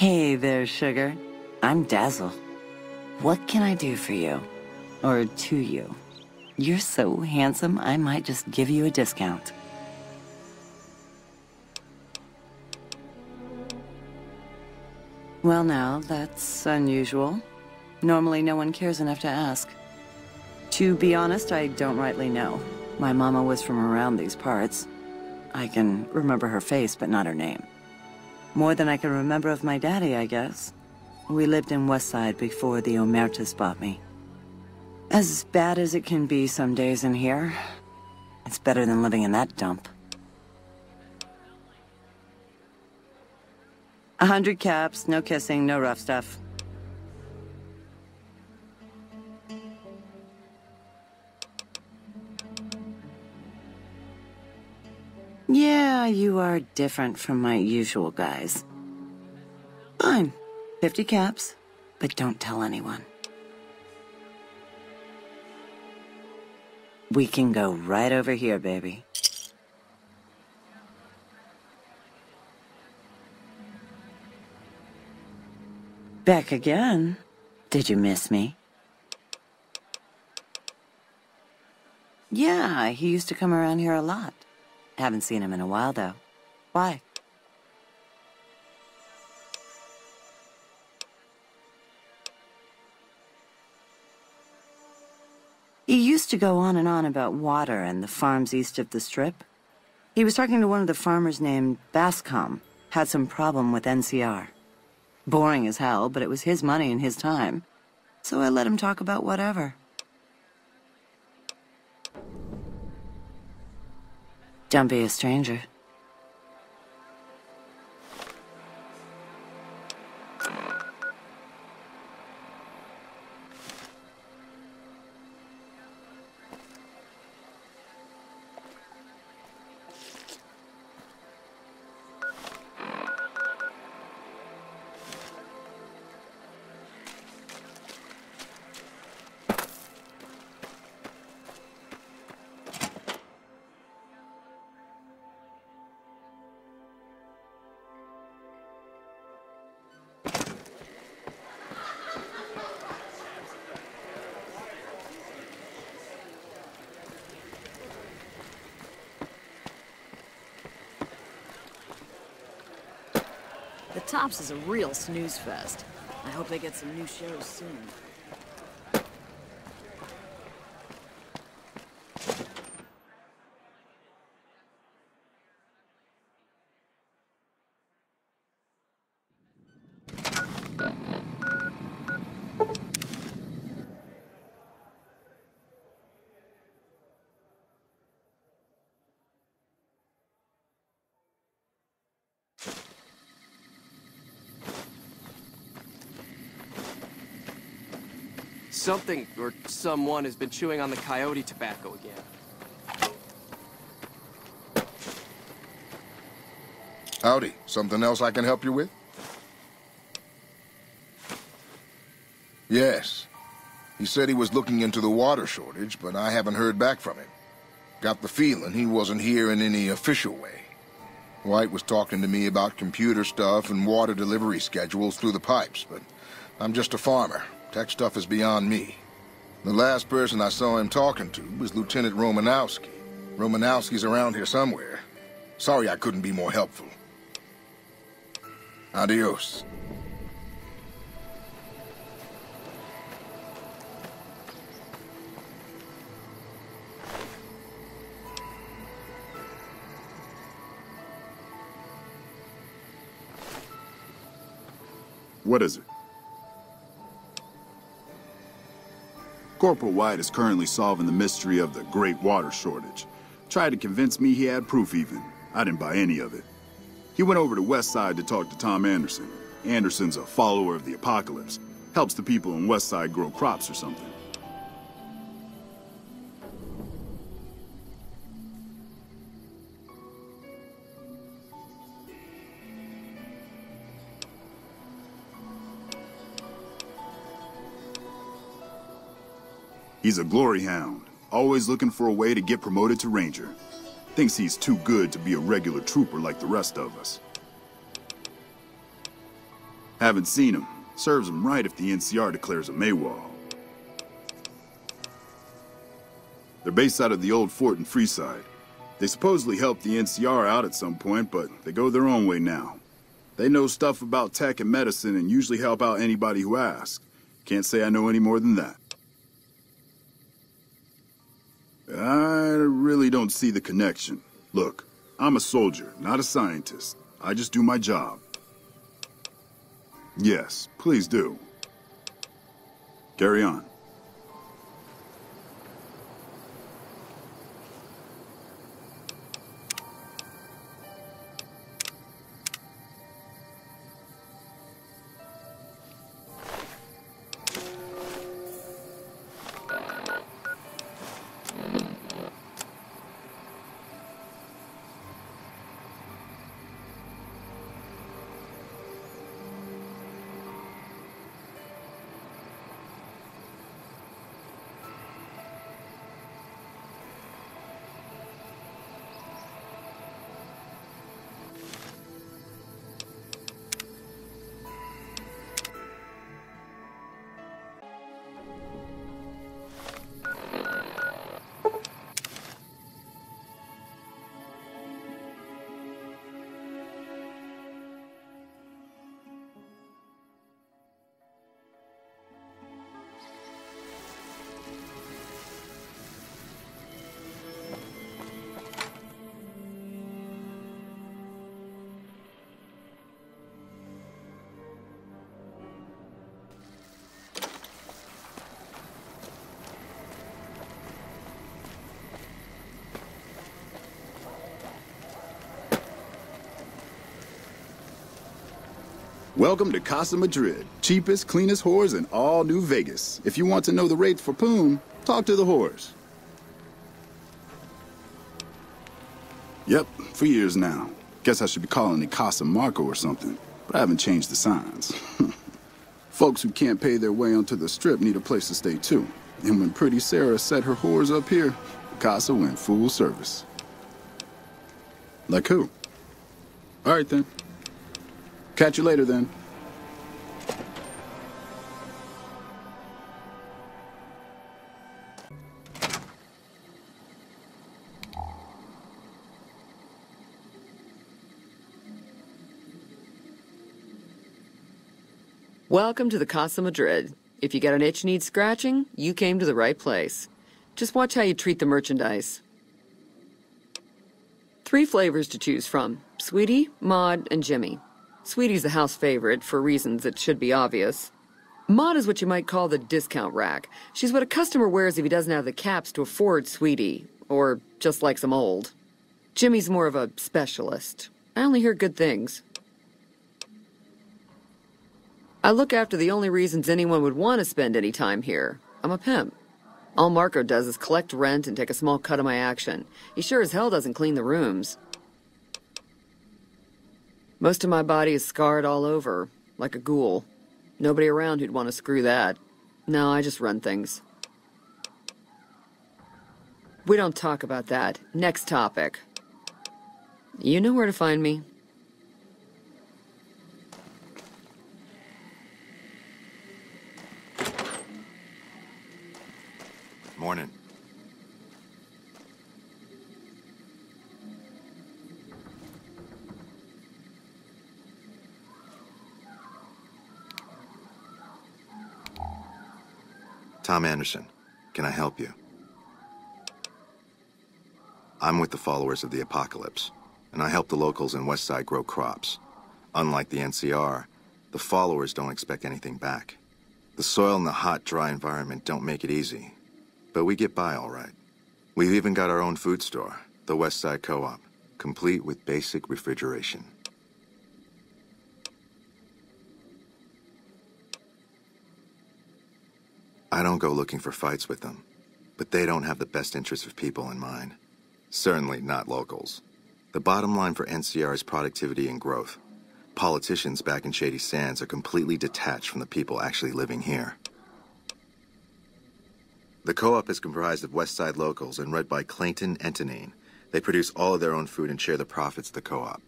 Hey there, sugar. I'm Dazzle. What can I do for you? Or to you? You're so handsome, I might just give you a discount. Well now, that's unusual. Normally no one cares enough to ask. To be honest, I don't rightly know. My mama was from around these parts. I can remember her face, but not her name. More than I can remember of my daddy, I guess. We lived in Westside before the Omertas bought me. As bad as it can be some days in here, it's better than living in that dump. 100 caps, no kissing, no rough stuff. Yeah, you are different from my usual guys. Fine, 50 caps, but don't tell anyone. We can go right over here, baby. Back again? Did you miss me? Yeah, he used to come around here a lot. Haven't seen him in a while, though. Why? He used to go on and on about water and the farms east of the Strip. He was talking to one of the farmers named Bascom. Had some problem with NCR. Boring as hell, but it was his money and his time. So I let him talk about whatever. Don't be a stranger. The Tops is a real snooze fest. I hope they get some new shows soon. Something or someone has been chewing on the coyote tobacco again. Howdy. Something else I can help you with? Yes. He said he was looking into the water shortage, but I haven't heard back from him. Got the feeling he wasn't here in any official way. White was talking to me about computer stuff and water delivery schedules through the pipes, but I'm just a farmer. Tech stuff is beyond me. The last person I saw him talking to was Lieutenant Romanowski. Romanowski's around here somewhere. Sorry I couldn't be more helpful. Adios. What is it? Corporal White is currently solving the mystery of the Great Water Shortage. Tried to convince me he had proof even. I didn't buy any of it. He went over to Westside to talk to Tom Anderson. Anderson's a follower of the apocalypse. Helps the people in Westside grow crops or something. He's a glory hound, always looking for a way to get promoted to ranger. Thinks he's too good to be a regular trooper like the rest of us. Haven't seen him. Serves him right if the NCR declares a Maywall. They're based out of the old fort in Freeside. They supposedly helped the NCR out at some point, but they go their own way now. They know stuff about tech and medicine and usually help out anybody who asks. Can't say I know any more than that. I really don't see the connection. Look, I'm a soldier, not a scientist. I just do my job. Yes, please do. Carry on. Welcome to Casa Madrid, cheapest, cleanest whores in all New Vegas. If you want to know the rates for Poon, talk to the whores. Yep, for years now. Guess I should be calling it Casa Marco or something, but I haven't changed the signs. Folks who can't pay their way onto the strip need a place to stay too. And when Pretty Sarah set her whores up here, Casa went full service. Like who? All right then. Catch you later, then. Welcome to the Casa Madrid. If you got an itch needs scratching, you came to the right place. Just watch how you treat the merchandise. 3 flavors to choose from: Sweetie, Maud, and Jimmy. Sweetie's the house favorite, for reasons that should be obvious. Maud is what you might call the discount rack. She's what a customer wears if he doesn't have the caps to afford Sweetie, or just likes them old. Jimmy's more of a specialist. I only hear good things. I look after the only reasons anyone would want to spend any time here. I'm a pimp. All Marco does is collect rent and take a small cut of my action. He sure as hell doesn't clean the rooms. Most of my body is scarred all over, like a ghoul. Nobody around who'd want to screw that. No, I just run things. We don't talk about that. Next topic. You know where to find me. Morning. Tom Anderson, can I help you? I'm with the followers of the apocalypse, and I help the locals in Westside grow crops. Unlike the NCR, the followers don't expect anything back. The soil and the hot, dry environment don't make it easy, but we get by all right. We've even got our own food store, the Westside Co-op, complete with basic refrigeration. I don't go looking for fights with them, but they don't have the best interests of people in mind. Certainly not locals. The bottom line for NCR is productivity and growth. Politicians back in Shady Sands are completely detached from the people actually living here. The co-op is comprised of Westside locals and run by Clayton Antonine. They produce all of their own food and share the profits of the co-op.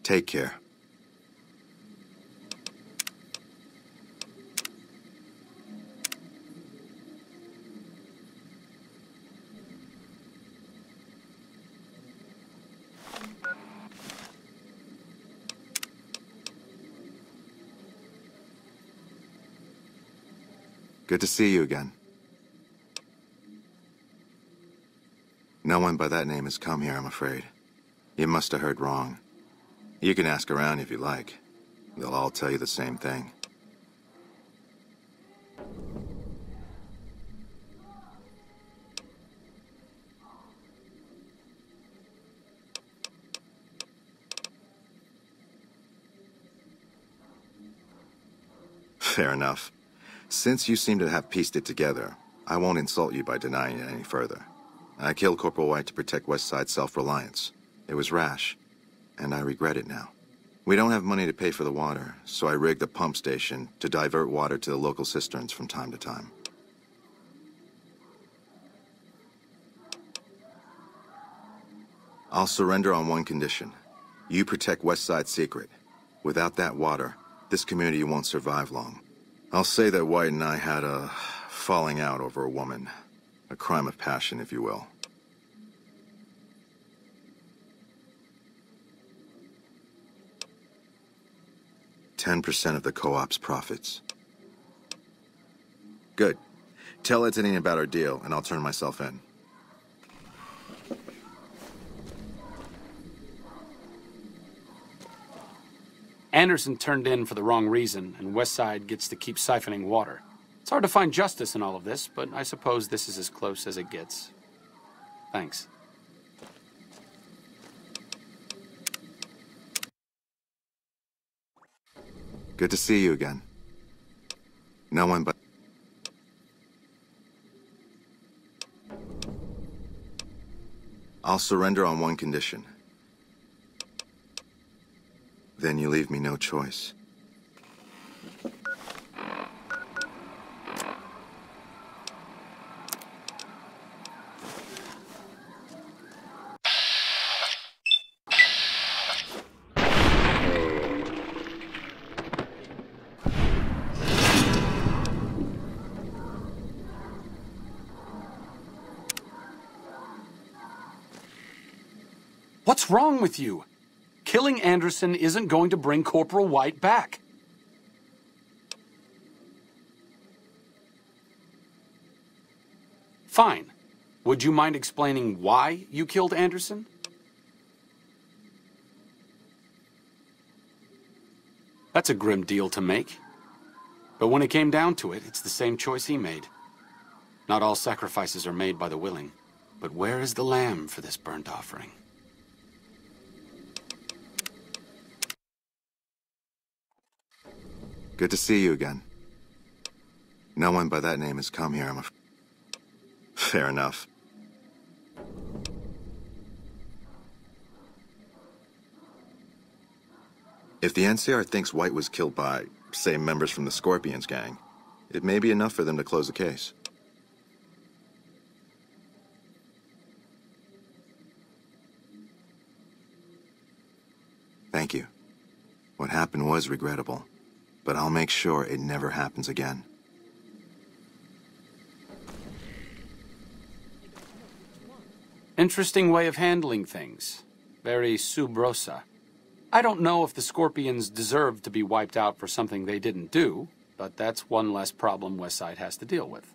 Take care. Good to see you again. No one by that name has come here, I'm afraid. You must have heard wrong. You can ask around if you like. They'll all tell you the same thing. Fair enough. Since you seem to have pieced it together, I won't insult you by denying it any further. I killed Corporal White to protect Westside's self-reliance. It was rash, and I regret it now. We don't have money to pay for the water, so I rigged a pump station to divert water to the local cisterns from time to time. I'll surrender on one condition. You protect Westside's secret. Without that water, this community won't survive long. I'll say that White and I had a falling out over a woman. A crime of passion, if you will. "10% of the co-op's profits." Good. Tell Ed anything about our deal, and I'll turn myself in. Anderson turned in for the wrong reason, and Westside gets to keep siphoning water. It's hard to find justice in all of this, but I suppose this is as close as it gets. Thanks. Good to see you again. No one but... I'll surrender on one condition. Then you leave me no choice. What's wrong with you? Killing Anderson isn't going to bring Corporal White back. Fine. Would you mind explaining why you killed Anderson? That's a grim deal to make. But when it came down to it, it's the same choice he made. Not all sacrifices are made by the willing. But where is the lamb for this burnt offering? Good to see you again. No one by that name has come here, I'm afraid. Fair enough. If the NCR thinks White was killed by, say, members from the Scorpions gang, it may be enough for them to close the case. Thank you. What happened was regrettable, but I'll make sure it never happens again. Interesting way of handling things. Very sub rosa. I don't know if the Scorpions deserve to be wiped out for something they didn't do, but that's one less problem Westside has to deal with.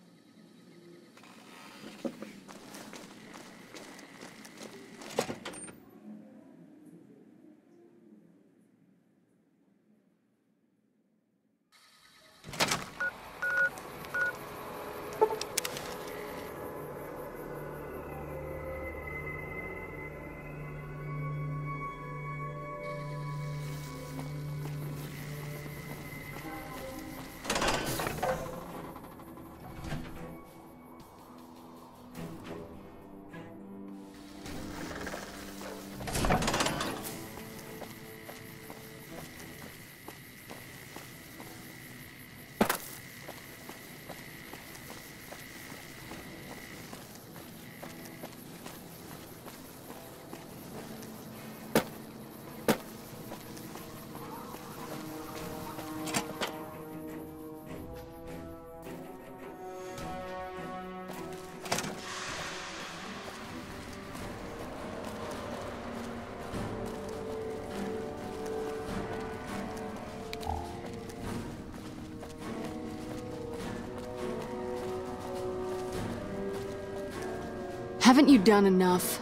Haven't you done enough?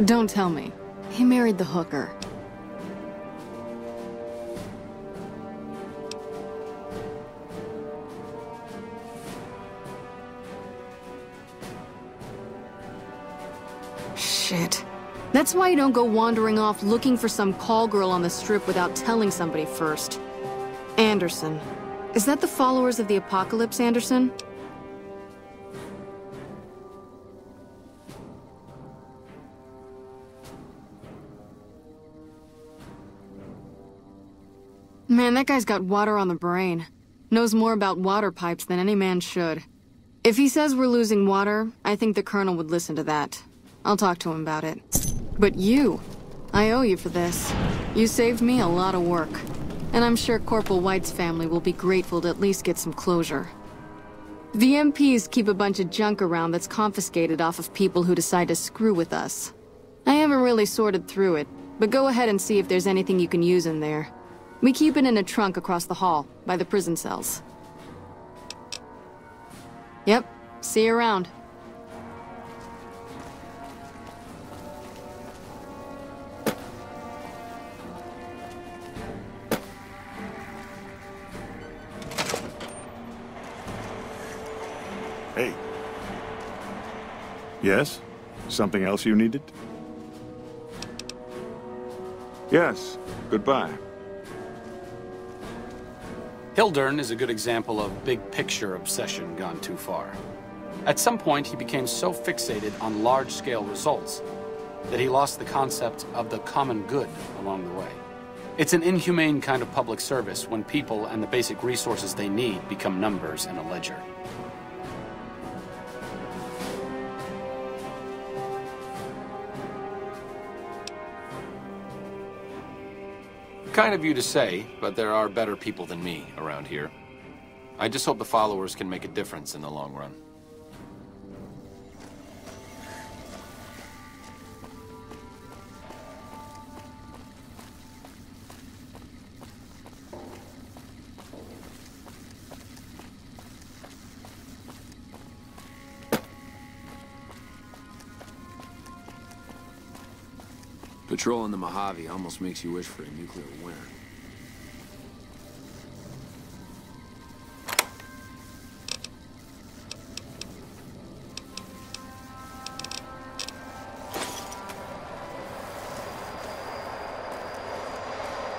Don't tell me. He married the hooker. Shit. That's why you don't go wandering off looking for some call girl on the strip without telling somebody first. Anderson. Is that the followers of the Apocalypse, Anderson? Man, that guy's got water on the brain. Knows more about water pipes than any man should. If he says we're losing water, I think the Colonel would listen to that. I'll talk to him about it. But you, I owe you for this. You saved me a lot of work. And I'm sure Corporal White's family will be grateful to at least get some closure. The MPs keep a bunch of junk around that's confiscated off of people who decide to screw with us. I haven't really sorted through it, but go ahead and see if there's anything you can use in there. We keep it in a trunk across the hall, by the prison cells. Yep, see you around. Hey. Yes? Something else you needed? Yes. Goodbye. Hildern is a good example of big-picture obsession gone too far. At some point, he became so fixated on large-scale results that he lost the concept of the common good along the way. It's an inhumane kind of public service when people and the basic resources they need become numbers in a ledger. Kind of you to say, but there are better people than me around here. I just hope the followers can make a difference in the long run. Patrolling the Mojave almost makes you wish for a nuclear winter.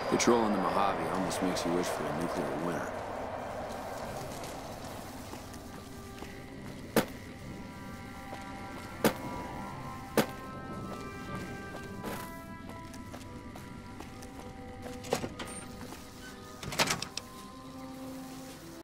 Patrolling the Mojave almost makes you wish for a nuclear winter.